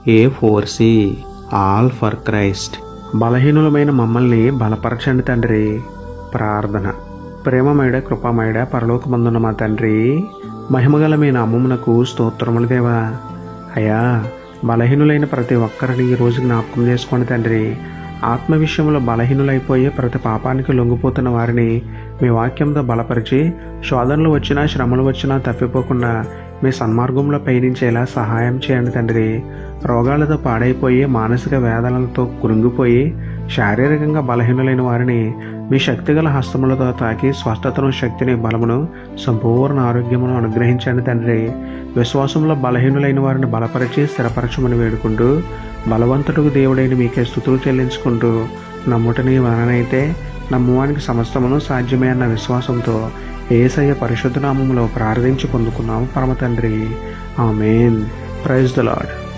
A4C all for Christ. బలహీనులమైన మమ్మల్ని బలపరచండి తండ్రి. ప్రార్థన. ప్రేమమయుడ కృపామయుడ పరలోకమందున్న మా తండ్రి, మహిమగల మీ నామమునకు స్తోత్రములు దేవా. అయ్యా, బలహీనులైన ప్రతి ఒక్కరిని ఈ రోజు జ్ఞాపకం చేసుకోండి తండ్రి. ఆత్మ విషయంలో బలహీనులైపోయి ప్రతి పాపానికి లొంగిపోతున్న వారిని మీ వాక్యంతో బలపరిచి, శోధనలు వచ్చినా శ్రమలు వచ్చినా తప్పిపోకుండా మీ సన్మార్గంలో పయనించేలా సహాయం చేయండి తండ్రి. రోగాలతో పాడైపోయి మానసిక వేదనలతో కృంగిపోయి శారీరకంగా బలహీనులైన వారిని మీ శక్తిగల హస్తములతో తాకి స్వస్థతను, శక్తిని, బలమును, సంపూర్ణ ఆరోగ్యమును అనుగ్రహించండి తండ్రి. విశ్వాసంలో బలహీనులైన వారిని బలపరిచి స్థిరపరచమని వేడుకుంటూ, బలవంతుడికి దేవుడైన మీకే స్తుతులు చెల్లించుకుంటూ, నమ్ముటని వలనైతే నమ్మువానికి సమస్తమును సాధ్యమే అన్న విశ్వాసంతో యేసయ్య పరిశుద్ధ నామములో ప్రార్థించి పొందుకున్నాము పరమ తండ్రి. ఆమేన్. Praise the lord.